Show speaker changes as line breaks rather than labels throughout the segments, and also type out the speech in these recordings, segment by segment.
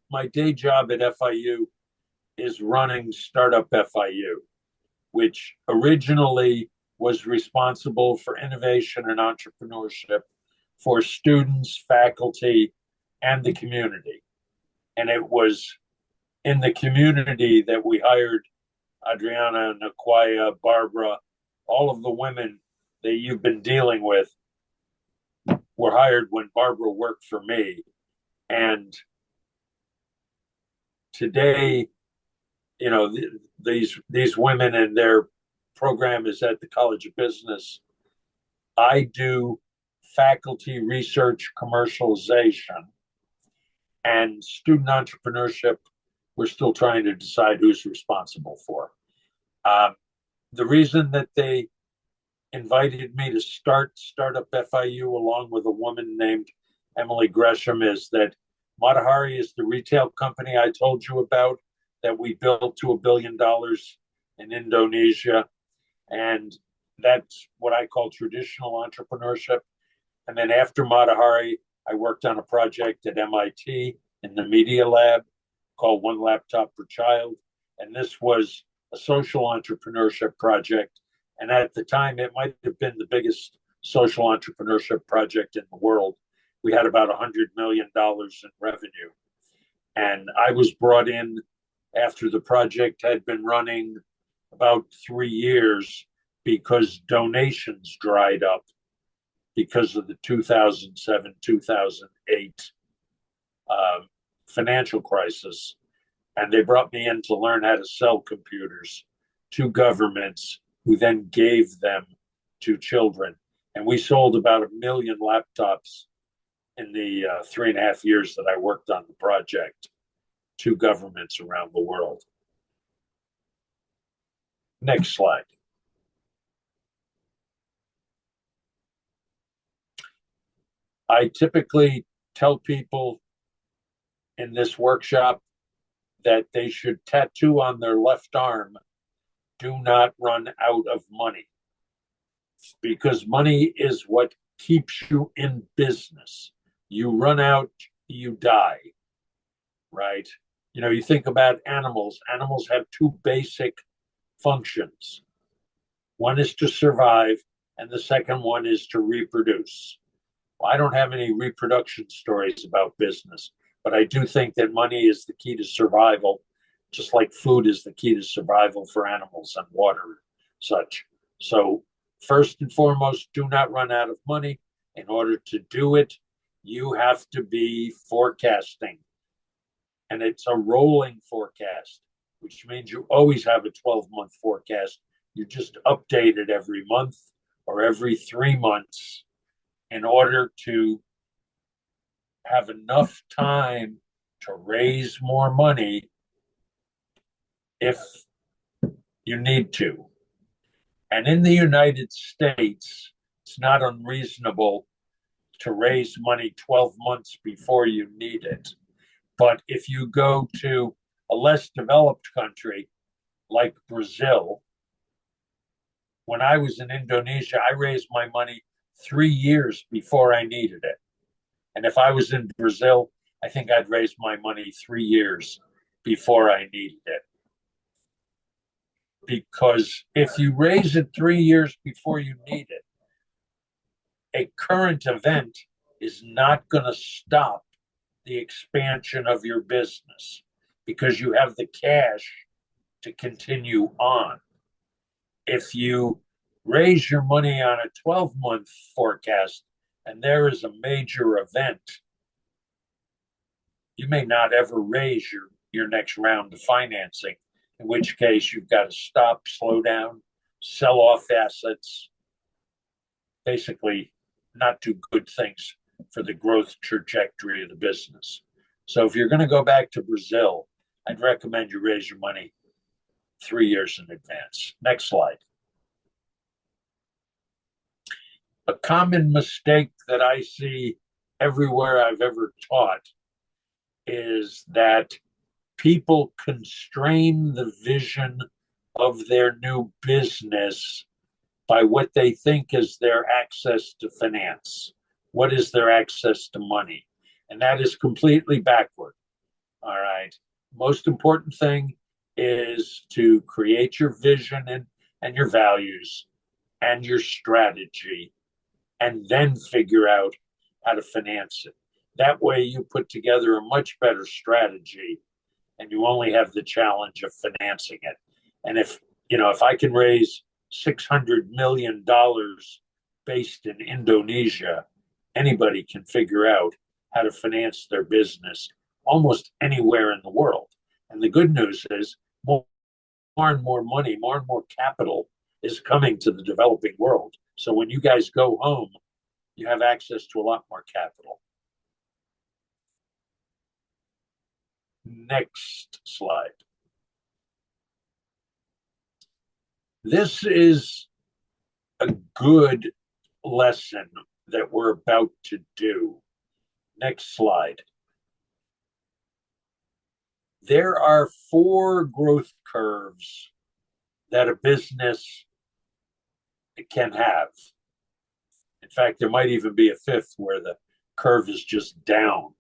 my day job at FIU is running Startup FIU, which originally was responsible for innovation and entrepreneurship for students, faculty, and the community. And it was in the community that we hired Adriana, Naquaya, Barbara, all of the women that you've been dealing with were hired when Barbara worked for me. And today, you know, these women and their program is at the College of Business. I do faculty research commercialization and student entrepreneurship. We're still trying to decide who's responsible for. The reason that they invited me to start Startup FIU along with a woman named Emily Gresham is that Matahari is the retail company I told you about that we built to $1 billion in Indonesia. And that's what I call traditional entrepreneurship. And then after Matahari, I worked on a project at MIT in the Media Lab called One Laptop Per Child. And this was a social entrepreneurship project. And at the time, it might have been the biggest social entrepreneurship project in the world. We had about $100 million in revenue. And I was brought in after the project had been running about 3 years because donations dried up because of the 2007, 2008 financial crisis. And they brought me in to learn how to sell computers to governments who then gave them to children. And we sold about 1 million laptops in the 3.5 years that I worked on the project to governments around the world. Next slide. I typically tell people in this workshop that they should tattoo on their left arm, "Do not run out of money," because money is what keeps you in business. You run out, you die, right? You know, you think about animals. Animals have two basic functions. One is to survive, and the second one is to reproduce. Well, I don't have any reproduction stories about business, but I do think that money is the key to survival, just like food is the key to survival for animals and water, such. So, first and foremost, do not run out of money. In order to do it, you have to be forecasting. And it's a rolling forecast, which means you always have a 12-month forecast. You just update it every month or every 3 months in order to have enough time to raise more money if you need to. And in the United States, it's not unreasonable to raise money 12 months before you need it. But if you go to a less developed country like Brazil, when I was in Indonesia, I raised my money 3 years before I needed it. And if I was in Brazil, I think I'd raise my money 3 years before I needed it. Because if you raise it 3 years before you need it, a current event is not going to stop the expansion of your business because you have the cash to continue on. If you raise your money on a 12-month forecast and there is a major event, you may not ever raise your next round of financing, in which case you've got to stop, slow down, sell off assets, basically not do good things for the growth trajectory of the business. So if you're going to go back to Brazil, I'd recommend you raise your money 3 years in advance. Next slide. A common mistake that I see everywhere I've ever taught is that people constrain the vision of their new business by what they think is their access to finance. What is their access to money? And that is completely backward. All most important thing is to create your vision and your values and your strategy, and then figure out how to finance it. That way, you put together a much better strategy, and you only have the challenge of financing it. And if I can raise $600 million based in Indonesia, anybody can figure out how to finance their business almost anywhere in the world. And the good news is more and more money, more and more capital is coming to the developing world. So when you guys go home, you have access to a lot more capital. Next slide. This is a good lesson that we're about to do. Next slide. There are 4 growth curves that a business can have. In fact, there might even be a 5th where the curve is just down.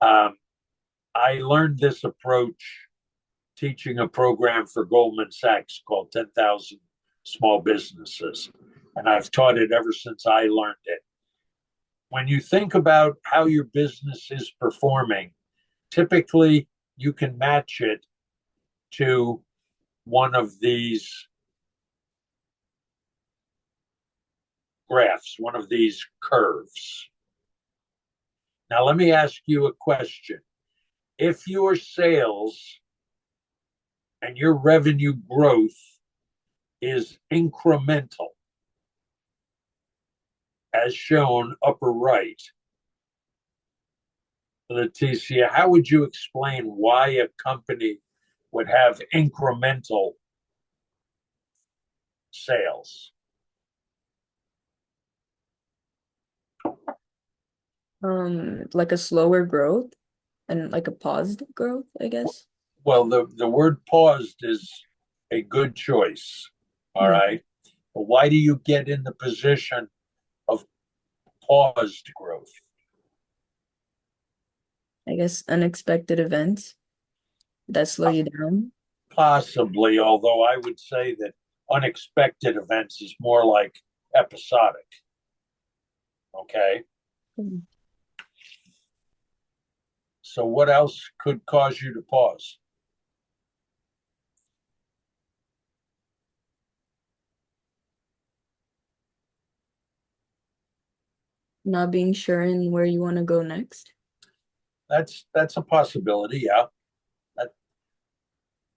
I learned this approach teaching a program for Goldman Sachs called 10,000 Small Businesses. And I've taught it ever since I learned it. When you think about how your business is performing, typically you can match it to one of these graphs, one of these curves. Now, let me ask you a question. If your sales and your revenue growth is incremental, as shown upper right, Leticia, how would you explain why a company would have incremental sales?
Like a slower growth and like a positive growth, I guess.
Well, the word paused is a good choice. All right. But why do you get in the position of paused growth?
I guess unexpected events that slow you down.
Possibly, although I would say that unexpected events is more like episodic. Okay. So what else could cause you to pause?
Not being sure in where you want to go next.
That's a possibility, yeah.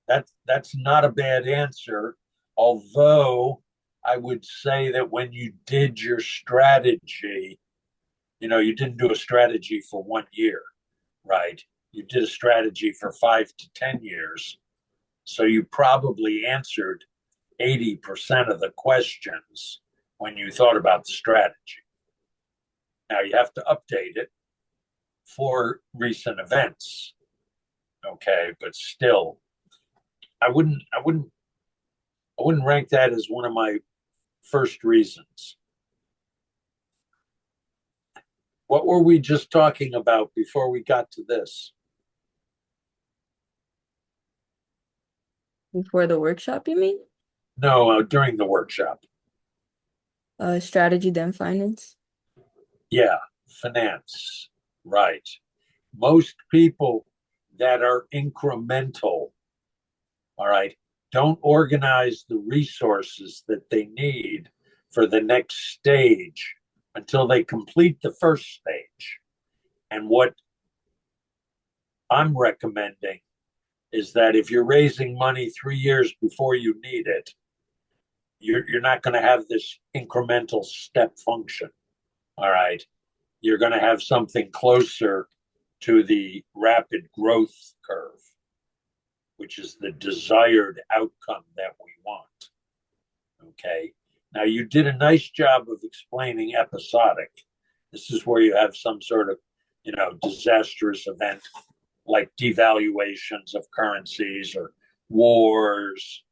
That's not a bad answer. Although I would say that when you did your strategy, you didn't do a strategy for 1 year, right? You did a strategy for 5 to 10 years. So you probably answered 80% of the questions when you thought about the strategy. Now you have to update it for recent events. Okay, but still, I wouldn't rank that as one of my first reasons. What were we just talking about before we got to this?
Before the workshop, you mean?
No, during the workshop.
Strategy, then finance.
Yeah, finance. Right. Most people that are incremental, all right, don't organize the resources that they need for the next stage until they complete the first stage. And what I'm recommending is that if you're raising money 3 years before you need it, you're not going to have this incremental step function. All right. You're going to have something closer to the rapid growth curve, which is the desired outcome that we want. Okay. Now, you did a nice job of explaining episodic. This is where you have some sort of, disastrous event like devaluations of currencies or wars.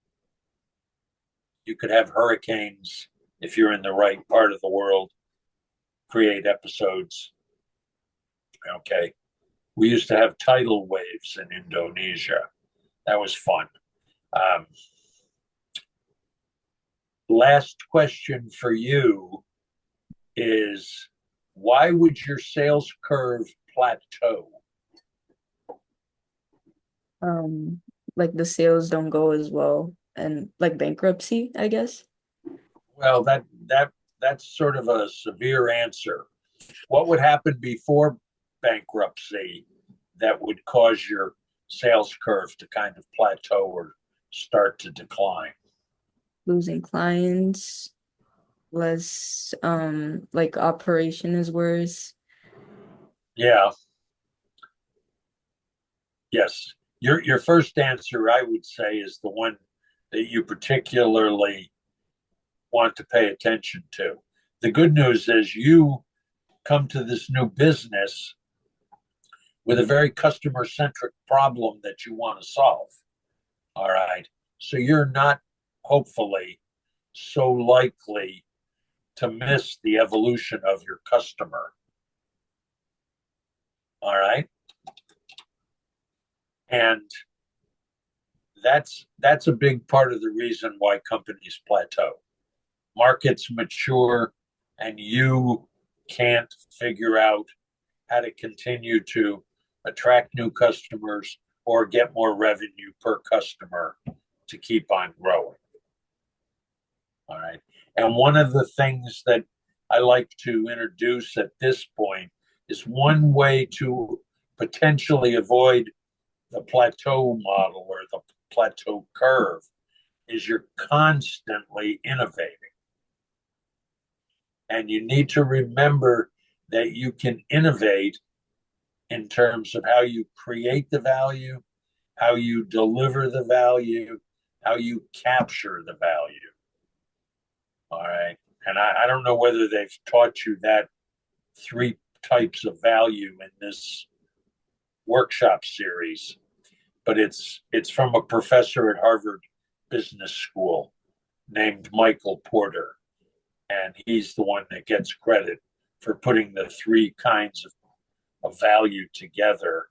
You could have hurricanes if you're in the right part of the world, create episodes. Okay. We used to have tidal waves in Indonesia. That was fun. Um, Last question for you is why would your sales curve plateau?
Um, like the sales don't go as well and like bankruptcy, I guess.
Well, that's sort of a severe answer. What would happen before bankruptcy that would cause your sales curve to kind of plateau or start to decline?
Losing clients, less like operation is worse.
Yeah, yes. Your first answer, I would say, is the one that you particularly want to pay attention to. The good news is you come to this new business with a very customer centric problem that you want to solve. All right. So you're not, hopefully, so likely to miss the evolution of your customer. All right. And that's a big part of the reason why companies plateau. Markets mature and you can't figure out how to continue to attract new customers or get more revenue per customer to keep on growing. All right. And one of the things that I like to introduce at this point is one way to potentially avoid the plateau model or the plateau curve is you're constantly innovating. And you need to remember that you can innovate in terms of how you create the value, how you deliver the value, how you capture the value. All right. And I don't know whether they've taught you that three types of value in this workshop series, but it's from a professor at Harvard Business School named Michael Porter. And he's the one that gets credit for putting the three kinds of value together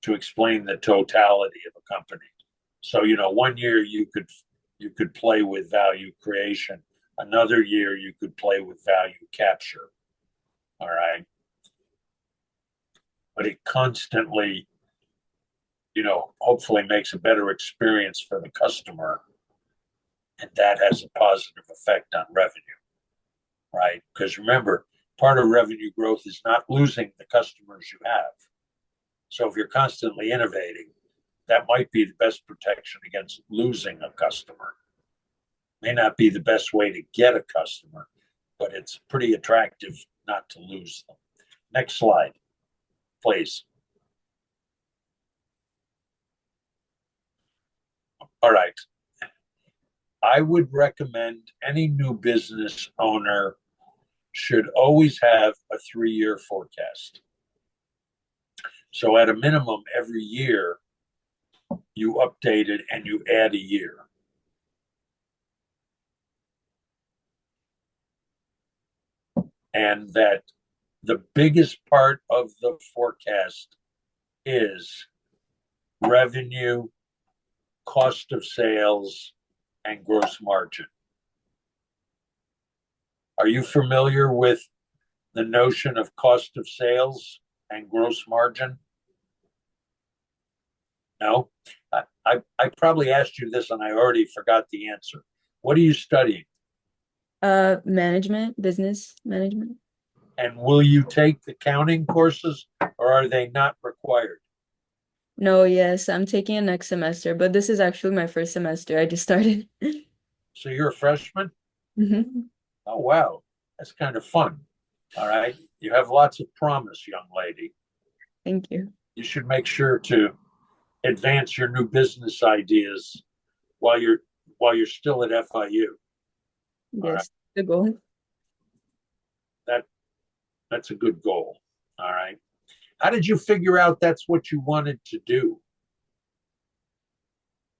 to explain the totality of a company. So, one year you could play with value creation. Another year you could play with value capture. All right. But it constantly, hopefully makes a better experience for the customer. And that has a positive effect on revenue, right? Because remember, part of revenue growth is not losing the customers you have. So if you're constantly innovating, that might be the best protection against losing a customer. May not be the best way to get a customer, but it's pretty attractive not to lose them. Next slide, please. All right. I would recommend any new business owner should always have a 3-year forecast. So at a minimum, every year you update it and you add a year. And that the biggest part of the forecast is revenue, cost of sales, and gross margin. Are you familiar with the notion of cost of sales and gross margin? No? I probably asked you this and I already forgot the answer. What are you studying?
Management, business management.
And will you take the counting courses or are they not required?
No, yes, I'm taking it next semester, but this is actually my first semester. I just started.
So you're a freshman?
Mhm.
Oh, wow. That's kind of fun. All right. You have lots of promise, young lady.
Thank you.
You should make sure to advance your new business ideas while you're still at FIU. All right.
Yes, the goal.
That that's a good goal. All right. How did you figure out that's what you wanted to do?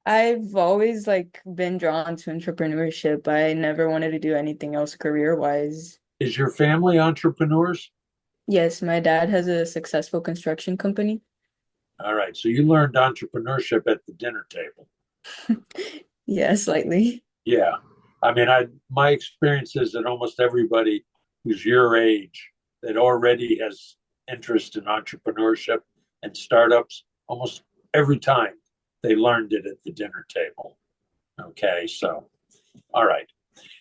I've always like been drawn to entrepreneurship. I never wanted to do anything else career-wise.
Is your family entrepreneurs?
Yes, my dad has a successful construction company.
All right. So you learned entrepreneurship at the dinner table.
Yeah, slightly.
Yeah. I mean, my experience is that almost everybody who's your age that already has interest in entrepreneurship and startups, almost every time they learned it at the dinner table. Okay. So, all right.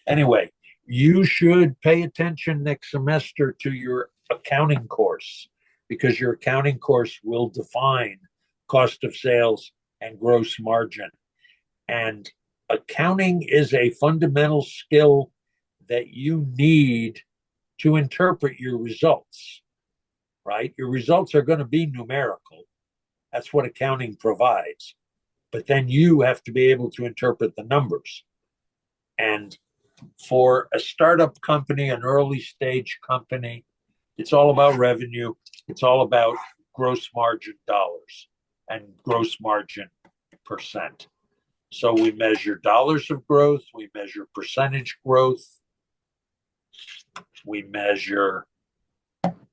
Anyway, you should pay attention next semester to your accounting course because your accounting course will define cost of sales and gross margin. And accounting is a fundamental skill that you need to interpret your results, right? Your results are going to be numerical. That's what accounting provides. But then you have to be able to interpret the numbers. And for a startup company, an early stage company, it's all about revenue. It's all about gross margin dollars and gross margin percent. So we measure dollars of growth, we measure percentage growth, we measure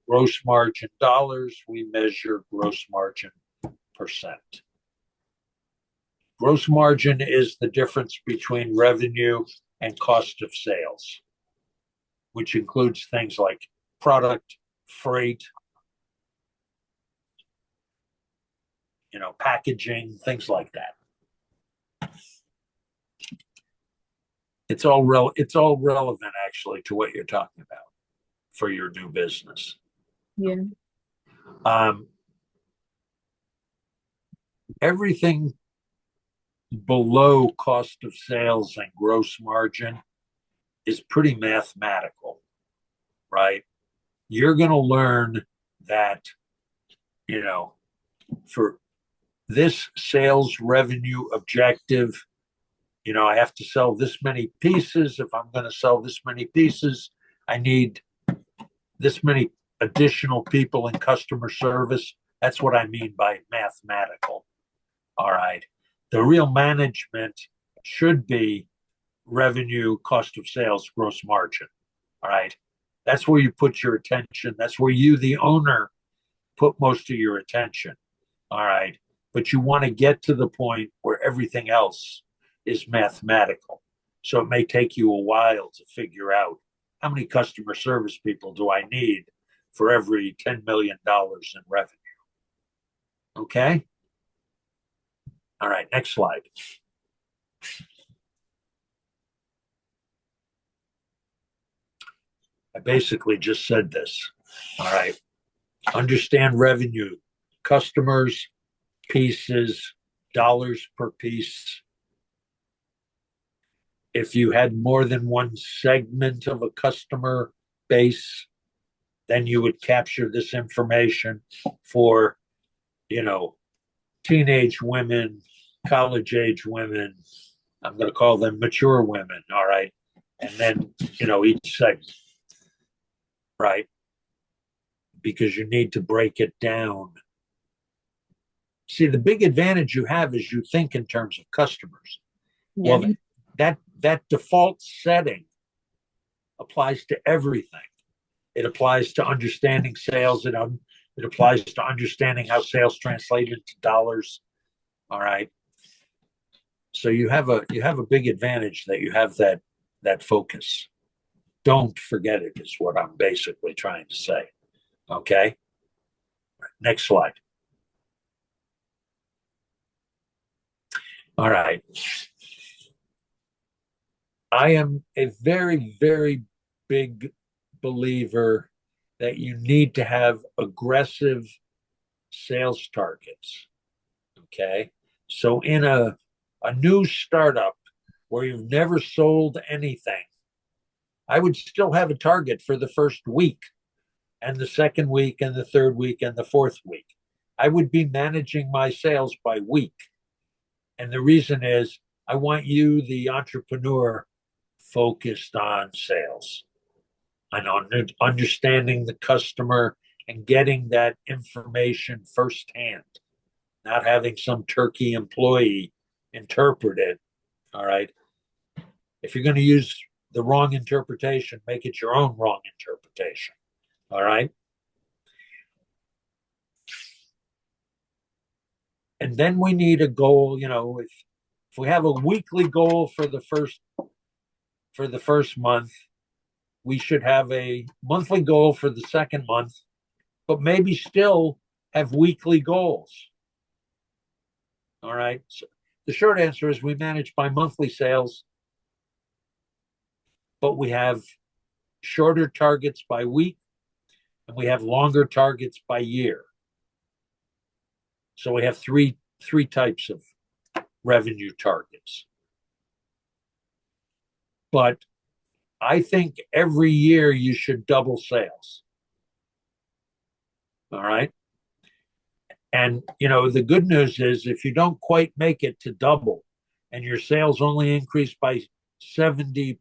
gross margin dollars, we measure gross margin percent. Gross margin is the difference between revenue and cost of sales, which includes things like product, freight, packaging, things like that. It's all relevant actually to what you're talking about for your new business.
Yeah.
Um, Everything below cost of sales and gross margin is pretty mathematical, right? You're going to learn that, you know, for this sales revenue objective, I have to sell this many pieces. If I'm going to sell this many pieces, I need this many additional people in customer service. That's what I mean by mathematical. All right. The real management should be revenue, cost of sales, gross margin. All right. That's where you put your attention. That's where you, the owner, put most of your attention. All right. But you want to get to the point where everything else is mathematical. So it may take you a while to figure out how many customer service people do I need for every $10 million in revenue. Okay. All right. Next slide. I basically just said this. All right. Understand revenue, customers, pieces, dollars per piece. If you had more than one segment of a customer base, then you would capture this information for, you know, teenage women, college age women. I'm going to call them mature women. All right. And then, each segment, right? Because you need to break it down. See, the big advantage you have is you think in terms of customers.
Yeah.
Well, that default setting applies to everything. It applies to understanding sales. It applies to understanding how sales translate into dollars. All right. So you have a big advantage that you have that focus. Don't forget it is what I'm basically trying to say. Okay. Next slide. All right. I am a very, very big believer that you need to have aggressive sales targets. Okay. So in a new startup where you've never sold anything, I would still have a target for the first week and the second week and the third week and the fourth week. I would be managing my sales by week. And the reason is I want you, the entrepreneur, focused on sales and on understanding the customer and getting that information firsthand, not having some turkey employee interpret it. All right. If you're going to use the wrong interpretation, make it your own wrong interpretation. All right. And then we need a goal, if we have a weekly goal for the first month, we should have a monthly goal for the second month, but maybe still have weekly goals. All right. So the short answer is we manage by monthly sales, but we have shorter targets by week and we have longer targets by year. So we have three types of revenue targets. But I think every year you should double sales. All right. And the good news is if you don't quite make it to double and your sales only increase by 70%,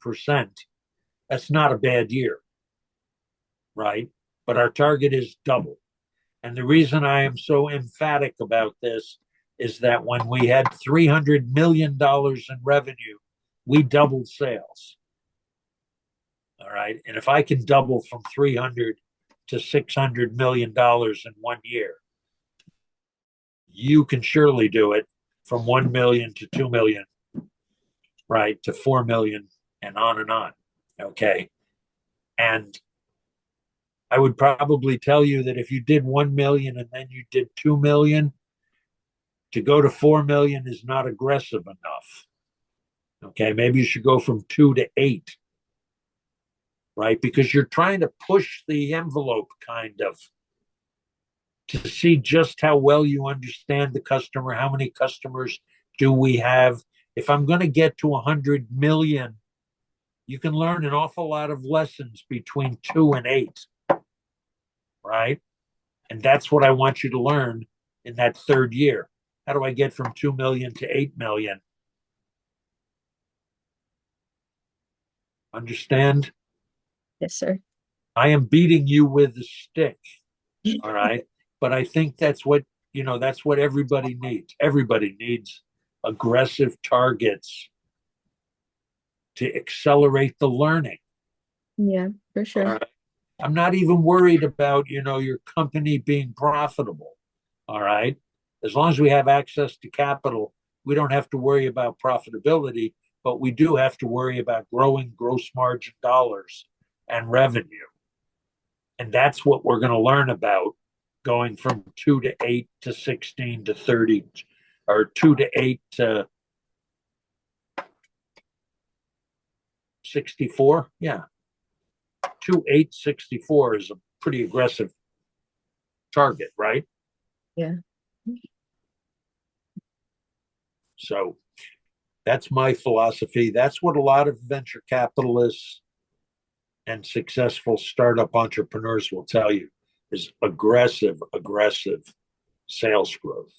that's not a bad year, right? But our target is double. And the reason I am so emphatic about this is that when we had $300 million in revenue, we doubled sales. All right. And if I can double from 300 to $600 million in 1 year, you can surely do it from 1 million to 2 million, right? To 4 million and on and on. Okay. And I would probably tell you that if you did 1 million and then you did 2 million, to go to 4 million is not aggressive enough. Okay. Maybe you should go from 2 to 8, right? Because you're trying to push the envelope kind of to see just how well you understand the customer. How many customers do we have? If I'm going to get to 100 million, you can learn an awful lot of lessons between 2 and 8, right? And that's what I want you to learn in that third year. How do I get from 2 million to 8 million? Understand?
Yes, sir.
I am beating you with a stick. All right. But I think that's what everybody needs. Everybody needs aggressive targets to accelerate the learning.
Yeah, for
All
sure.
right. I'm not even worried about, your company being profitable. All right. As long as we have access to capital, we don't have to worry about profitability, but we do have to worry about growing gross margin dollars and revenue. And that's what we're going to learn about going from 2 to 8 to 16 to 30, or 2 to 8 to 64. Yeah. 2, 8, 64 is a pretty aggressive target, right?
Yeah.
So that's my philosophy. That's what a lot of venture capitalists and successful startup entrepreneurs will tell you is aggressive sales growth.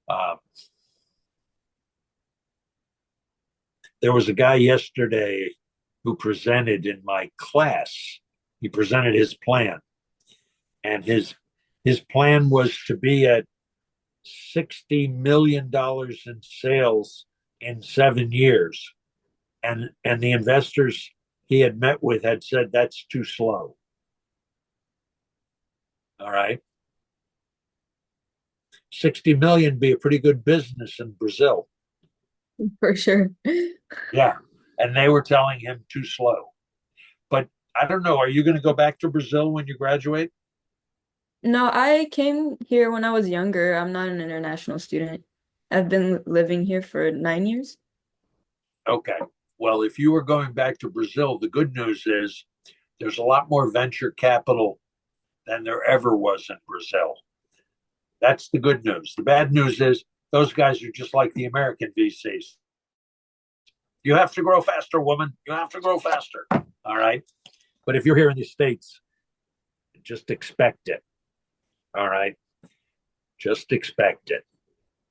Uh, there was a guy yesterday who presented in my class. He presented his plan, and his plan was to be at $60 million in sales in 7 years, and the investors he had met with had said that's too slow. All right, 60 million be a pretty good business in Brazil.
For sure.
Yeah, and they were telling him too slow. But I don't know. Are you going to go back to Brazil when you graduate?
No, I came here when I was younger. I'm not an international student. I've been living here for 9 years.
Okay. Well, if you were going back to Brazil, the good news is there's a lot more venture capital than there ever was in Brazil. That's the good news. The bad news is those guys are just like the American VCs. You have to grow faster, woman. You have to grow faster. All right. But if you're here in the States, just expect it. All right. Just expect it.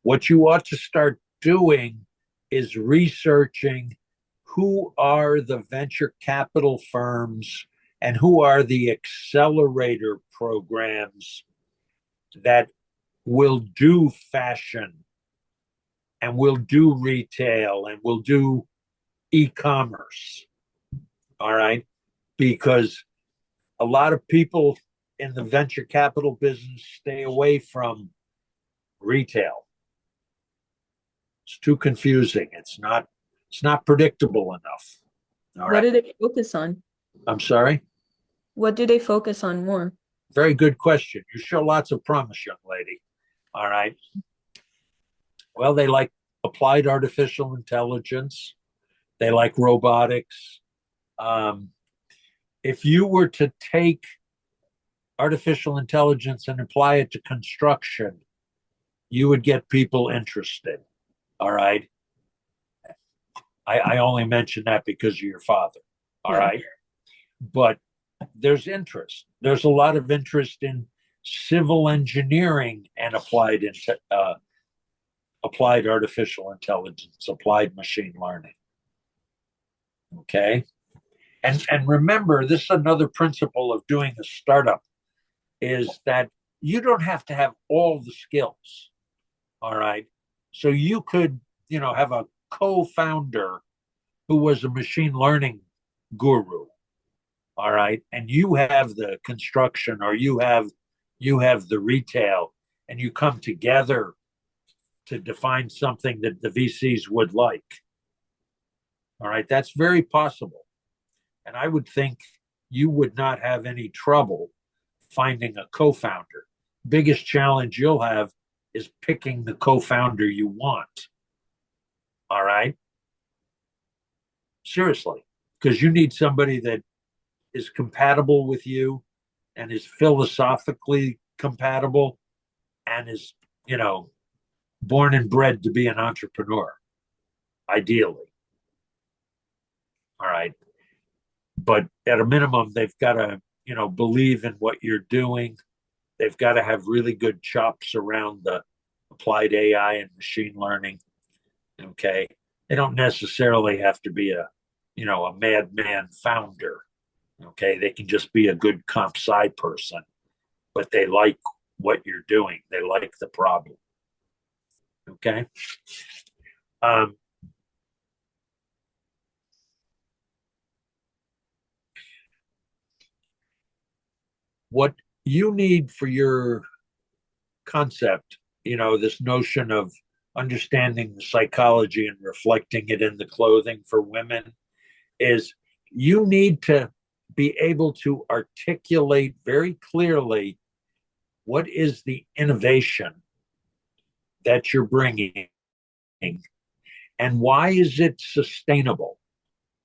What you ought to start doing is researching who are the venture capital firms and who are the accelerator programs that will do fashion and will do retail and will do e-commerce. All right. Because a lot of people in the venture capital business stay away from retail. It's too confusing. It's not predictable enough. All
What
right.
do they focus on?
I'm sorry.
What do they focus on more?
Very good question. You show lots of promise, young lady. All right. Well, they like applied artificial intelligence. They like robotics. Um, if you were to take artificial intelligence and apply it to construction, you would get people interested. All right. I only mention that because of your father. All
Yeah.
right. But there's interest. There's a lot of interest in civil engineering and applied artificial intelligence, applied machine learning. Okay. And remember, this is another principle of doing a startup is that you don't have to have all the skills. All right. So you could, have a co-founder who was a machine learning guru. All right. And you have the construction or you have the retail and you come together to define something that the VCs would like. All right. That's very possible. And I would think you would not have any trouble finding a co-founder. Biggest challenge you'll have is picking the co-founder you want. All right. Seriously, because you need somebody that is compatible with you and is philosophically compatible and is, born and bred to be an entrepreneur, ideally. All right. But at a minimum, they've got to, believe in what you're doing. They've got to have really good chops around the applied AI and machine learning. Okay. They don't necessarily have to be a madman founder. Okay. They can just be a good comp sci person, but they like what you're doing. They like the problem. Okay. Um, what you need for your concept, this notion of understanding the psychology and reflecting it in the clothing for women is you need to be able to articulate very clearly what is the innovation that you're bringing and why is it sustainable.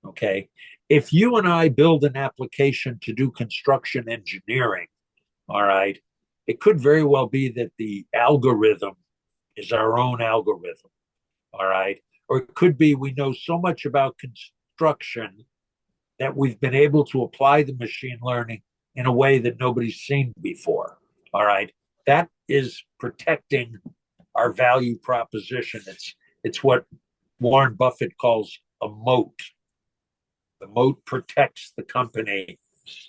Okay. If you and I build an application to do construction engineering, all right, it could very well be that the algorithm is our own algorithm. All right. Or it could be we know so much about construction that we've been able to apply the machine learning in a way that nobody's seen before. All right. That is protecting our value proposition. It's what Warren Buffett calls a moat. The moat protects the company,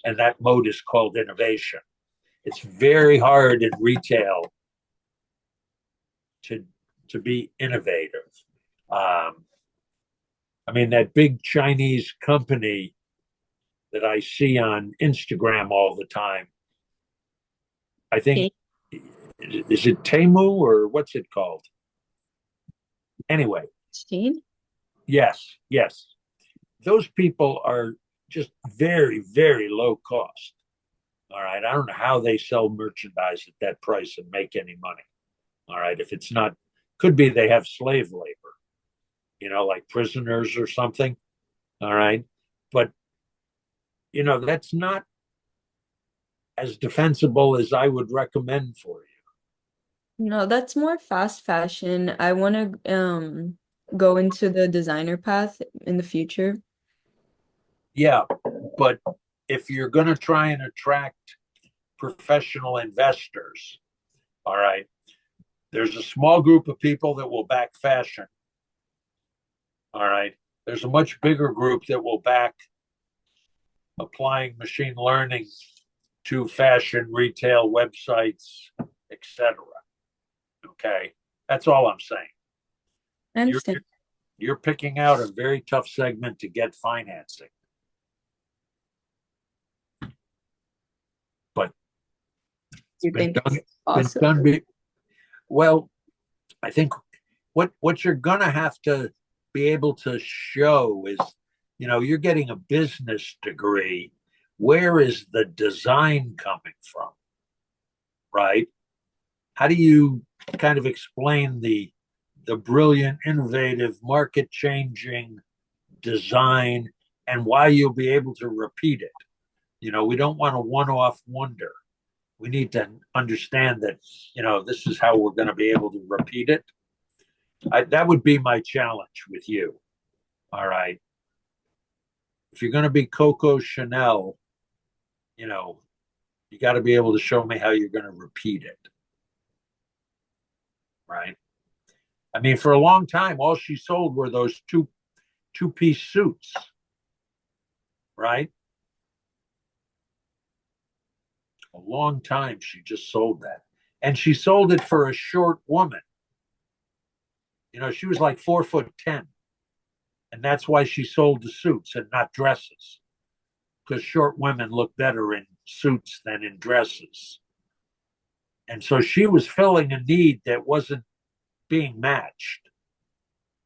and that moat is called innovation. It's very hard in retail to be innovative. I mean, that big Chinese company that I see on Instagram all the time, I think,
Okay.
is it Temu or what's it called? Anyway,
Stein?
yes, yes. Those people are just very, very low cost. All right. I don't know how they sell merchandise at that price and make any money. All right. If it's not, could be they have slave labor, like prisoners or something. All right. But, that's not as defensible as I would recommend for you.
No, that's more fast fashion. I want to go into the designer path in the future.
Yeah. But if you're going to try and attract professional investors, all right, there's a small group of people that will back fashion. All right. There's a much bigger group that will back applying machine learning to fashion, retail, websites, etc. Okay. That's all I'm saying.
I
You're,
understand.
you're you're picking out a very tough segment to get financing, but it's
You
been
think
done
it's
been done
possible?
be, well. I think what you're going to have to be able to show is, you're getting a business degree. Where is the design coming from, right? How do you kind of explain the brilliant, innovative, market-changing design and why you'll be able to repeat it? We don't want a one-off wonder. We need to understand that, this is how we're going to be able to repeat it. That would be my challenge with you. All right. If you're going to be Coco Chanel, you got to be able to show me how you're going to repeat it. Right. I mean, for a long time, all she sold were those two-piece suits. Right. A long time she just sold that. And she sold it for a short woman. She was like 4'10". And that's why she sold the suits and not dresses. Because short women look better in suits than in dresses. And so she was filling a need that wasn't being matched.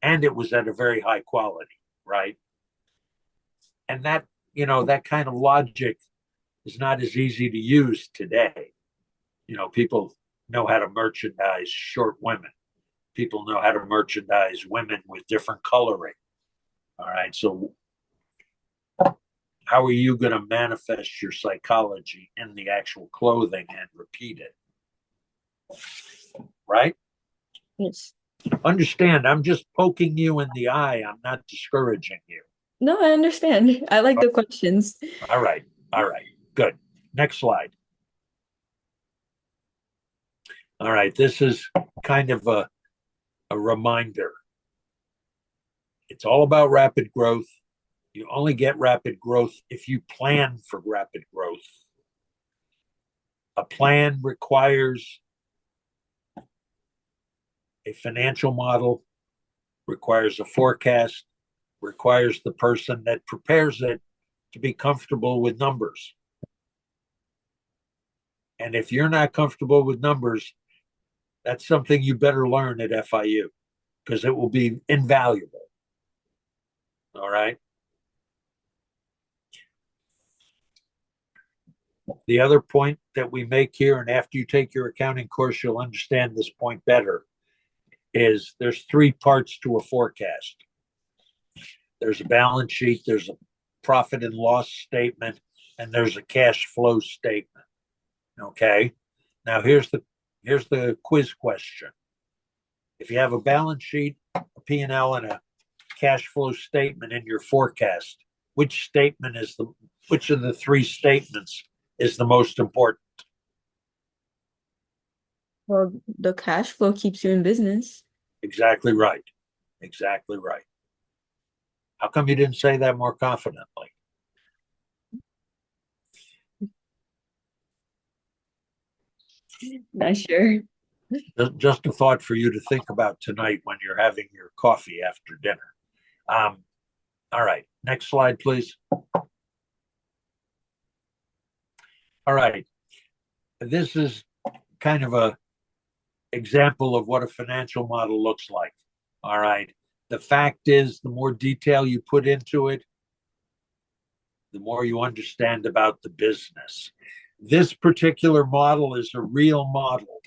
And it was at a very high quality, right? And that kind of logic is not as easy to use today. People know how to merchandise short women. People know how to merchandise women with different coloring. All right. So how are you going to manifest your psychology in the actual clothing and repeat it? Right?
Yes.
Understand, I'm just poking you in the eye. I'm not discouraging you.
No, I understand. I like the questions.
All right. All right. Good. Next slide. All right. This is kind of a reminder. It's all about rapid growth. You only get rapid growth if you plan for rapid growth. A plan requires a financial model, requires a forecast, requires the person that prepares it to be comfortable with numbers. And if you're not comfortable with numbers, that's something you better learn at FIU because it will be invaluable. All right. The other point that we make here, and after you take your accounting course, you'll understand this point better, is there's three parts to a forecast. There's a balance sheet, there's a profit and loss statement, and there's a cash flow statement. Okay. Now here's the quiz question. If you have a balance sheet, a P&L, and a cash flow statement in your forecast, which of the three statements is the most important?
Well, the cash flow keeps you in business.
Exactly right. Exactly right. How come you didn't say that more confidently?
Not sure.
Just a thought for you to think about tonight when you're having your coffee after dinner. All right. Next slide, please. All right. This is kind of a example of what a financial model looks like. All right. The fact is, the more detail you put into it, the more you understand about the business. This particular model is a real model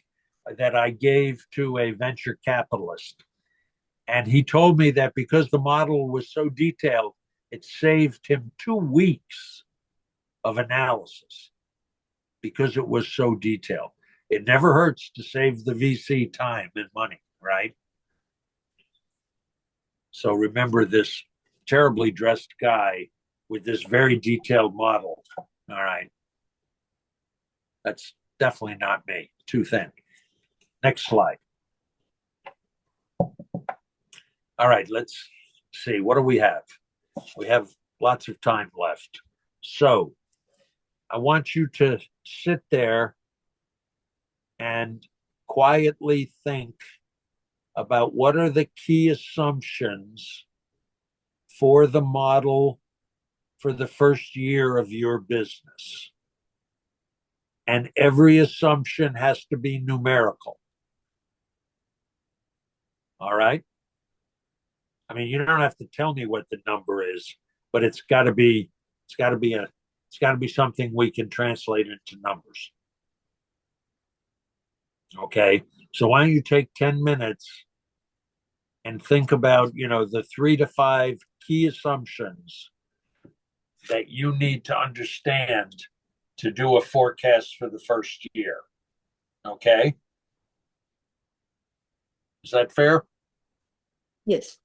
that I gave to a venture capitalist. And he told me that because the model was so detailed, it saved him 2 weeks of analysis because it was so detailed. It never hurts to save the VC time and money, right? So remember this terribly dressed guy with this very detailed model. All right. That's definitely not me. Too thin. Next slide. All right, let's see. What do we have? We have lots of time left. So I want you to sit there and quietly think about what are the key assumptions for the model for the first year of your business. And every assumption has to be numerical. All right. I mean, you don't have to tell me what the number is, but it's got to be it's got to be something we can translate into numbers. Okay. So why don't you take 10 minutes and think about, the 3 to 5 key assumptions that you need to understand to do a forecast for the first year. Okay. Is that fair?
Yes.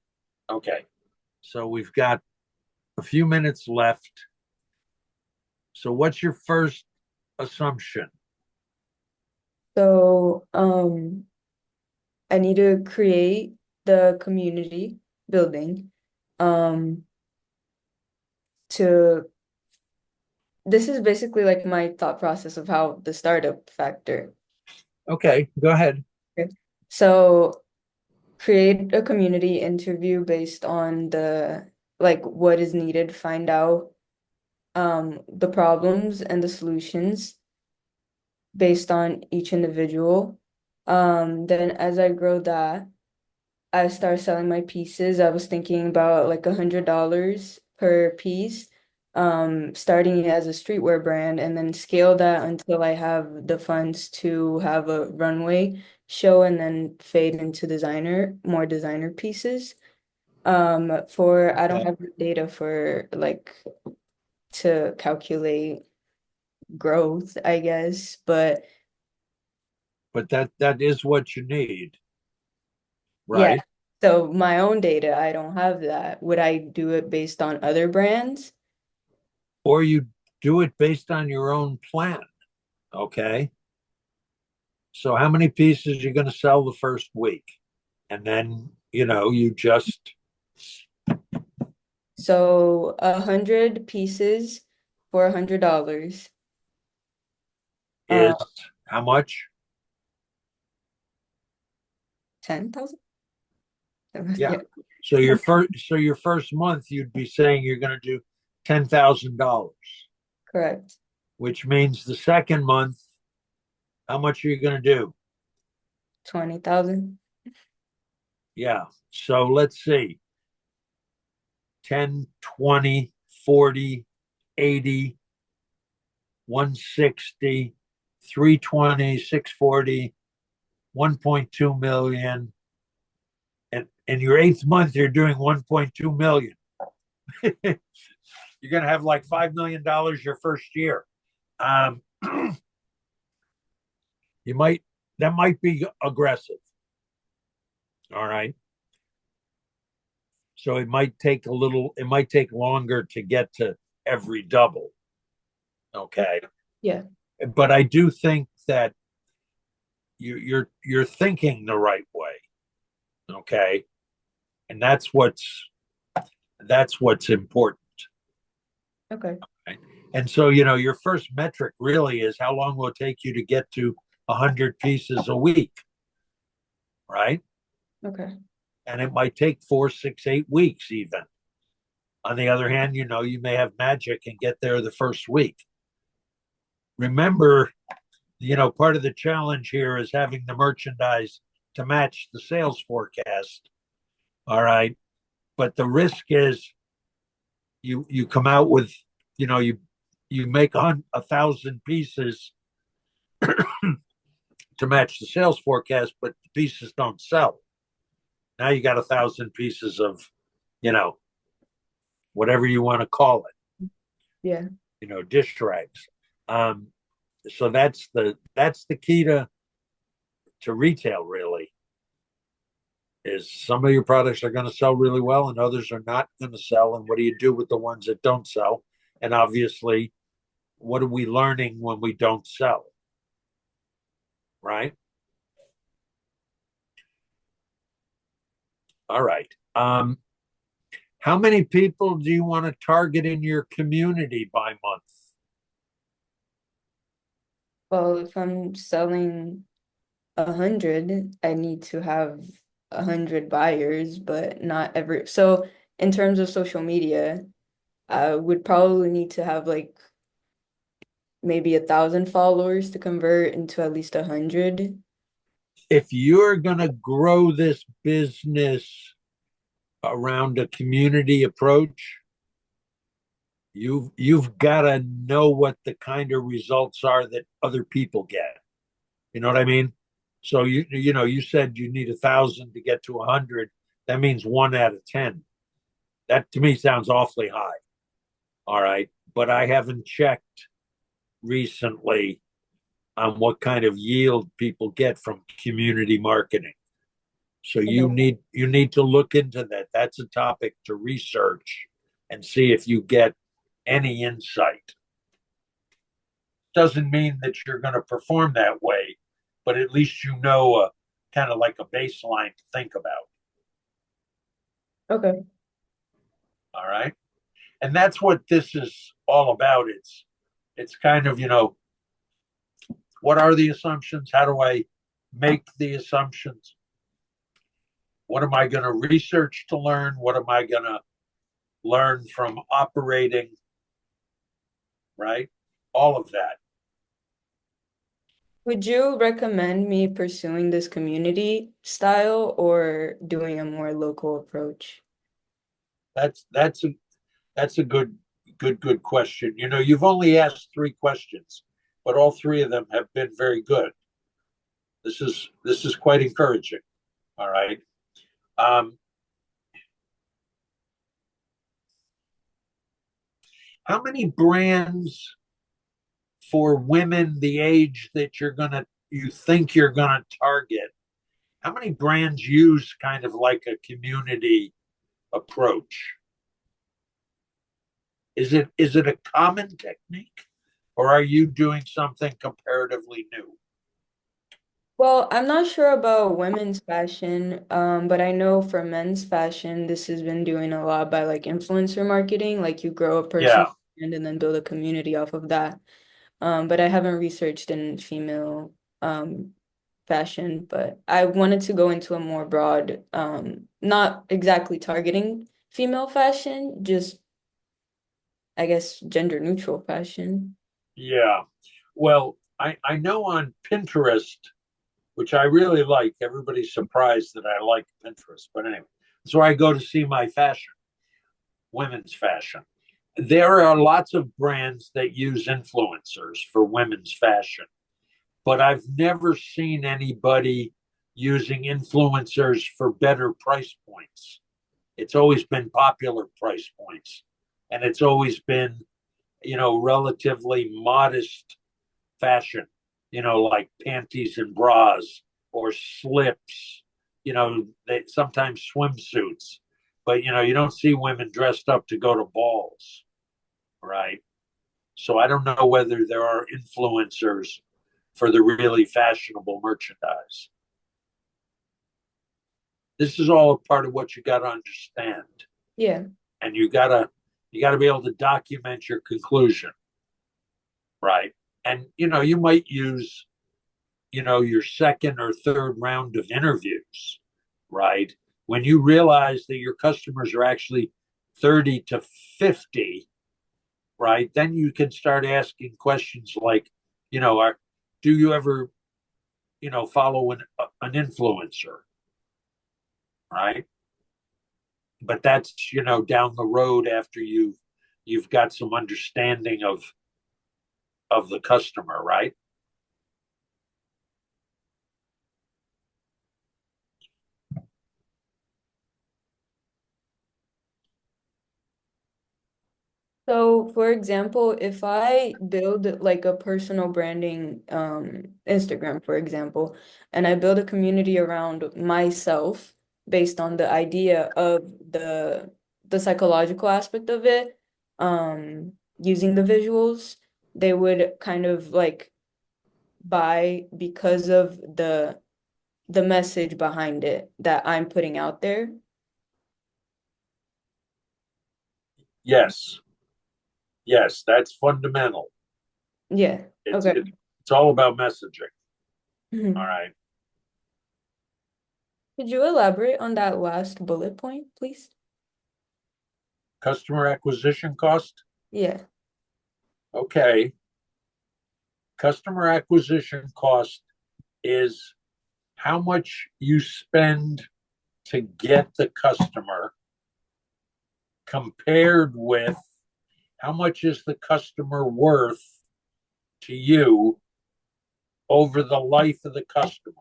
Okay. So we've got a few minutes left. So what's your first assumption?
So, I need to create the community building. Um, to This is basically like my thought process of how the startup factor.
Okay, go ahead.
Okay. So create a community interview based on the like what is needed, find out the problems and the solutions based on each individual. Then as I grow that, I start selling my pieces. I was thinking about like $100 per piece, starting as a streetwear brand and then scale that until I have the funds to have a runway show and then fade into more designer pieces. For I don't
Okay.
have the data for like to calculate growth, I guess, but
But that is what you need,
yeah.
right?
So my own data, I don't have that. Would I do it based on other brands?
Or you do it based on your own plan. Okay. So how many pieces are you going to sell the first week? And then, you just
So 100 pieces for $100.
is how much?
10,000?
Yeah.
Yeah,
So your first month you'd be saying you're going to do $10,000,
correct.
which means the second month, how much are you going to do?
20,000.
Yeah. So let's see. 10, 20, 40, 80, 160, 320, 640, 1.2 million. And in your eighth month, you're doing 1.2 million. You're going to have like $5 million your first year. Um, you might, that might be aggressive. All right. So it might take longer to get to every double. Okay.
Yeah.
But I do think that you're thinking the right way. Okay. And that's what's important.
Okay.
Right? And so, your first metric really is how long will it take you to get to 100 pieces a week, right?
Okay.
And it might take 4, 6, 8 weeks even. On the other hand, you may have magic and get there the first week. Remember, part of the challenge here is having the merchandise to match the sales forecast. All right. But the risk is you come out with, you make 1,000 pieces to match the sales forecast, but the pieces don't sell. Now you got 1,000 pieces of, you know, whatever you want to call it,
Yeah.
dish rags. Um, so that's the key to retail really is some of your products are going to sell really well and others are not going to sell. And what do you do with the ones that don't sell? And obviously, what are we learning when we don't sell? Right. All right. How many people do you want to target in your community by month?
Well, if I'm selling 100, I need to have 100 buyers, but not every. So in terms of social media, I would probably need to have like maybe 1,000 followers to convert into at least 100.
If you're going to grow this business around a community approach, you've got to know what the kind of results are that other people get. You know what I mean? So you said you need 1,000 to get to 100. That means 1 out of 10. That to me sounds awfully high. All right, but I haven't checked recently on what kind of yield people get from community marketing. So you need to look into that. That's a topic to research and see if you get any insight. Doesn't mean that you're going to perform that way, but at least you know kind of like a baseline to think about.
Okay.
All right. And that's what this is all about. It's kind of, what are the assumptions? How do I make the assumptions? What am I going to research to learn? What am I going to learn from operating? Right? All of that.
Would you recommend me pursuing this community style or doing a more local approach?
That's that's a that's a good question. You've only asked three questions, but all three of them have been very good. This is quite encouraging. All right. Um, how many brands for women the age that you think you're gonna target? How many brands use kind of like a community approach? Is it a common technique, or are you doing something comparatively new?
Well, I'm not sure about women's fashion, but I know for men's fashion, this has been doing a lot by like influencer marketing, like you grow a personal
Yeah,
brand and then build a community off of that. But I haven't researched in female fashion, but I wanted to go into a more broad, not exactly targeting female fashion, just I guess gender neutral fashion.
yeah. Well, I know on Pinterest, which I really like. Everybody's surprised that I like Pinterest, but anyway, that's where I go to see my fashion, women's fashion. There are lots of brands that use influencers for women's fashion, but I've never seen anybody using influencers for better price points. It's always been popular price points, and it's always been, relatively modest fashion, like panties and bras or slips, they sometimes swimsuits, but you don't see women dressed up to go to balls, right? So I don't know whether there are influencers for the really fashionable merchandise. This is all a part of what you got to understand,
Yeah.
and you got to be able to document your conclusion, right? And you might use your second or third round of interviews, right? When you realize that your customers are actually 30 to 50, right? Then you can start asking questions like, do you ever, follow an influencer, right? But that's, down the road after you've got some understanding of the customer, right?
So, for example, if I build like a personal branding Instagram, for example, and I build a community around myself based on the idea of the psychological aspect of it, using the visuals, they would kind of like buy because of the message behind it that I'm putting out there.
Yes, yes, that's fundamental.
Yeah.
It's
Okay.
it, it's all about messaging. All
Mhm.
right.
Could you elaborate on that last bullet point, please?
Customer acquisition cost.
Yeah.
Okay. Customer acquisition cost is how much you spend to get the customer compared with how much is the customer worth to you over the life of the customer.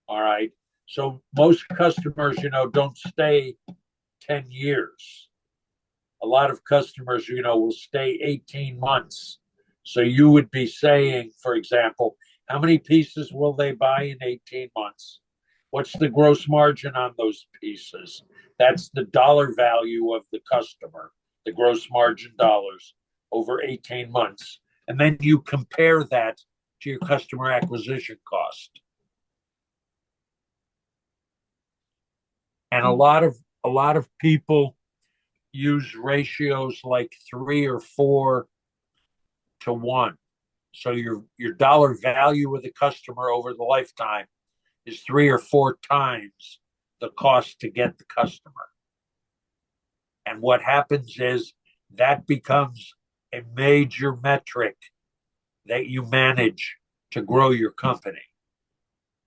All right. So most customers, don't stay 10 years. A lot of customers, will stay 18 months. So you would be saying, for example, how many pieces will they buy in 18 months? What's the gross margin on those pieces? That's the dollar value of the customer, the gross margin dollars over 18 months. And then you compare that to your customer acquisition cost. And a lot of people use ratios like 3 or 4 to 1. So your dollar value of the customer over the lifetime is 3 or 4 times the cost to get the customer. And what happens is that becomes a major metric that you manage to grow your company.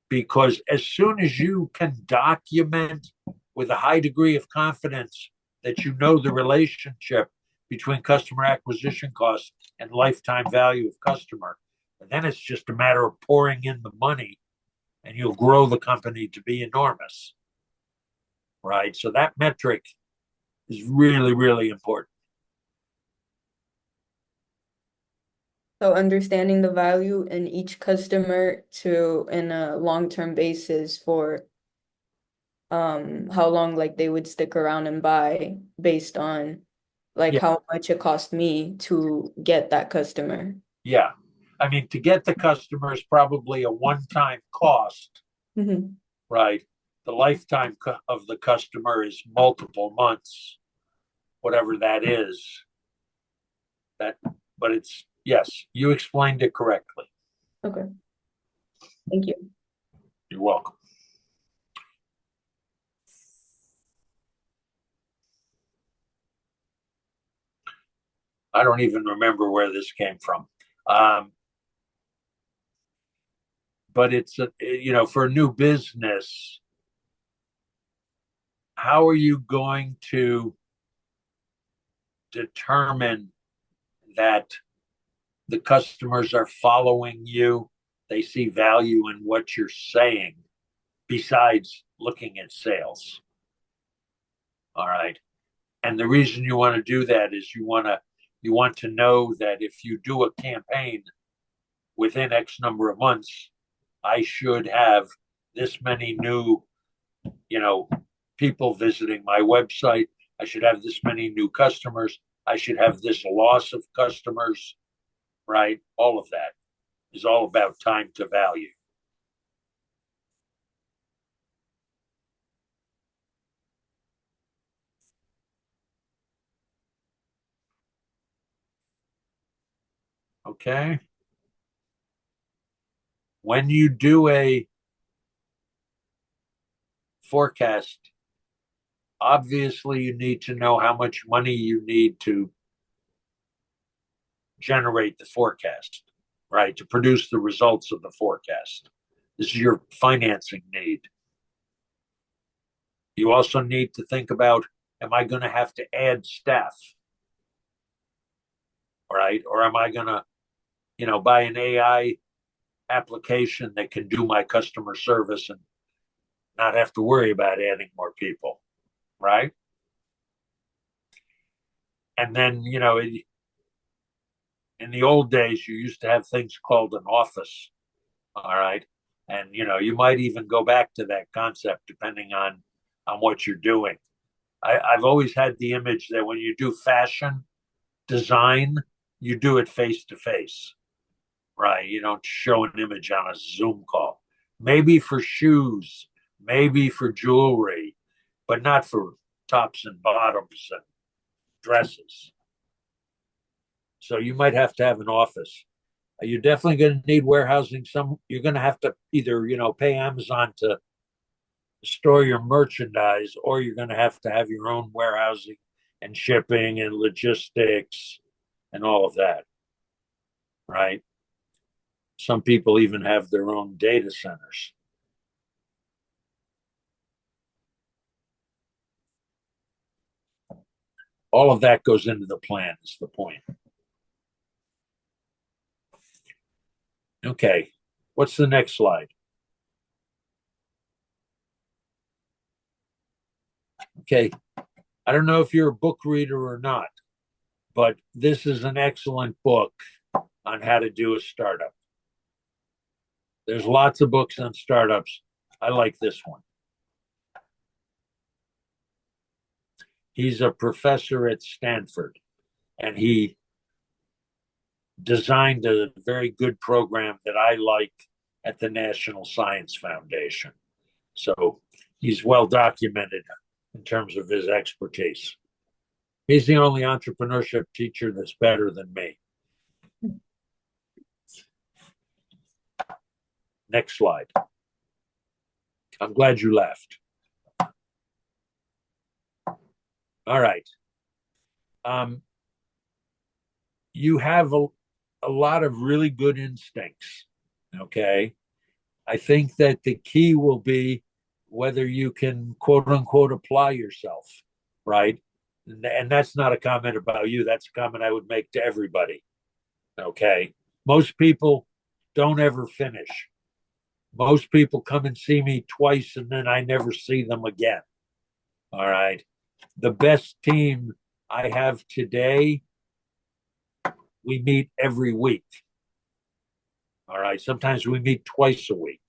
Because as soon as you can document with a high degree of confidence that you know the relationship between customer acquisition costs and lifetime value of customer, and then it's just a matter of pouring in the money and you'll grow the company to be enormous. Right. So that metric is really, really important.
So understanding the value in each customer to in a long-term basis for how long like they would stick around and buy based on like
Yeah.
how much it cost me to get that customer.
Yeah. I mean, to get the customer is probably a one-time cost,
Hmm.
right? The lifetime of the customer is multiple months, whatever that is. That, but it's yes, you explained it correctly.
Okay, thank you.
You're welcome. I don't even remember where this came from. Um, but it's for a new business, how are you going to determine that the customers are following you, they see value in what you're saying besides looking at sales? All right. And the reason you want to do that is you want to know that if you do a campaign within X number of months, I should have this many new, you know, people visiting my website. I should have this many new customers. I should have this loss of customers, right? All of that is all about time to value. Okay. When you do a forecast, obviously you need to know how much money you need to generate the forecast, right? To produce the results of the forecast. This is your financing need. You also need to think about, am I going to have to add staff, right? Or am I going to, buy an AI application that can do my customer service and not have to worry about adding more people, right? And then, in the old days, you used to have things called an office, all right? And, you might even go back to that concept depending on what you're doing. I've always had the image that when you do fashion design, you do it face to face, right? You don't show an image on a Zoom call. Maybe for shoes, maybe for jewelry, but not for tops and bottoms and dresses. So you might have to have an office. You're definitely going to need warehousing. You're going to have to either pay Amazon to store your merchandise, or you're going to have your own warehousing and shipping and logistics and all of that, right? Some people even have their own data centers. All of that goes into the plan, is the point. Okay. What's the next slide? Okay. I don't know if you're a book reader or not, but this is an excellent book on how to do a startup. There's lots of books on startups. I like this one. He's a professor at Stanford, and he designed a very good program that I like at the National Science Foundation. So he's well documented in terms of his expertise. He's the only entrepreneurship teacher that's better than me. Next slide. I'm glad you left. All right. You have a lot of really good instincts. Okay. I think that the key will be whether you can quote unquote apply yourself, right? And that's not a comment about you. That's a comment I would make to everybody. Okay. Most people don't ever finish. Most people come and see me twice and then I never see them again. All right. The best team I have today, we meet every week. All right. Sometimes we meet twice a week.